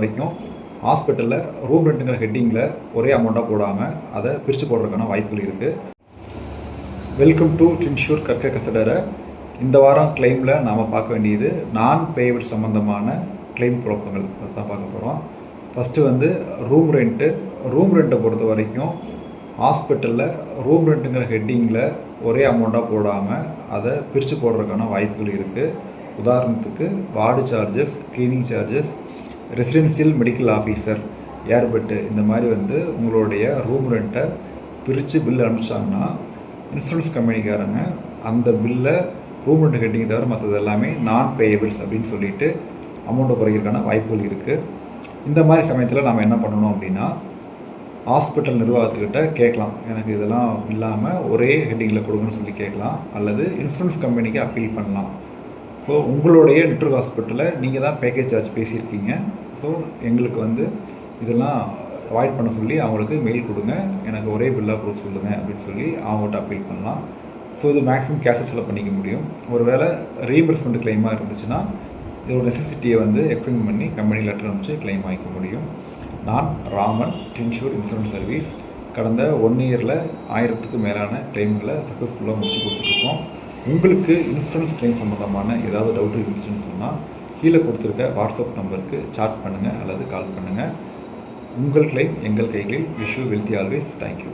வரைக்கும் ஹாஸ்பிட்டலில் ரூம் ரெண்ட்டுங்கிற ஹெட்டிங்கில் ஒரே அமௌண்ட்டாக போடாமல் அதை பிரித்து போடுறதுக்கான வாய்ப்புகள் இருக்குது. வெல்கம் டு ட்வின்ஷூர் கற்க கசடரை. இந்த வாரம் கிளைமில் நாம் பார்க்க வேண்டியது நான் பேயபிள் சம்மந்தமான கிளைம் குழப்பங்கள் அதை தான் பார்க்க போகிறோம். ஃபஸ்ட்டு ரூம் ரெண்ட்டை பொறுத்த வரைக்கும் ஹாஸ்பிட்டலில் ரூம் ரெண்ட்டுங்கிற ஹெட்டிங்கில் ஒரே அமௌண்ட்டாக போடாமல் அதை பிரித்து போடுறதுக்கான வாய்ப்புகள் இருக்குது. உதாரணத்துக்கு ward charges, cleaning charges, residential medical officer, airbed, இந்த மாதிரி உங்களுடைய ரூம் ரெண்ட்டை பிரித்து பில் அனுப்பிச்சாங்கன்னா இன்சூரன்ஸ் கம்பெனிக்காரங்க அந்த பில்லை ரூம் ரெண்ட் ஹெட்டிங் தவிர மற்றது எல்லாமே நான் பேயபிள்ஸ் அப்படின்னு சொல்லிட்டு அமௌண்ட்டை குறைக்கிறதுக்கான வாய்ப்புகள் இருக்குது. இந்த மாதிரி சமயத்தில் நாம் என்ன பண்ணணும் அப்படின்னா, ஹாஸ்பிட்டல் நிர்வாகத்துக்கிட்ட கேட்கலாம், எனக்கு இதெல்லாம் இல்லாமல் ஒரே ஹெட்டிங்கில் கொடுங்கன்னு சொல்லி கேட்கலாம். அல்லது இன்சூரன்ஸ் கம்பெனிக்கு அப்பீல் பண்ணலாம். ஸோ உங்களுடைய நெட்வொர்க் ஹாஸ்பிட்டலில் நீங்கள் தான் பேக்கேஜ் சார்ஜ் பேசியிருக்கீங்க, ஸோ எங்களுக்கு இதெல்லாம் அவாய்ட் பண்ண சொல்லி அவங்களுக்கு மெயில் கொடுங்க, எனக்கு ஒரே பில்லாக கொடுக்க சொல்லுங்கள் அப்படின்னு சொல்லி அவங்கள்ட்ட அப்பீல் பண்ணலாம். ஸோ இது மேக்ஸிமம் கேசட்ஸில் பண்ணிக்க முடியும். ஒருவேளை ரீஎம்பர்ஸ்மெண்ட் கிளைமாக இருந்துச்சுன்னா இதோட நெசசிட்டியை எக்ஸ்பிளைன் பண்ணி கம்பெனி லெட்டர் அனுப்பிச்சு கிளைம் வாங்கிக்க முடியும். நான் ராமன், ட்வின்ஷூர் இன்சூரன்ஸ் சர்வீஸ். கடந்த 1 இயரில் 1000க்கும் மேலான கிளைம்களை சக்ஸஸ்ஃபுல்லாக முடிச்சு கொடுத்துருக்கோம். உங்களுக்கு இன்சூரன்ஸ் கிளைம் சம்மந்தமான ஏதாவது டவுட் இருந்துச்சுன்னு சொன்னால் கீழே கொடுத்துருக்க வாட்ஸ்அப் நம்பருக்கு சாட் பண்ணுங்கள் அல்லது கால் பண்ணுங்கள். உங்கள் கிளைம் எங்கள் கைகளில். Wish you wealthy always. Thank you.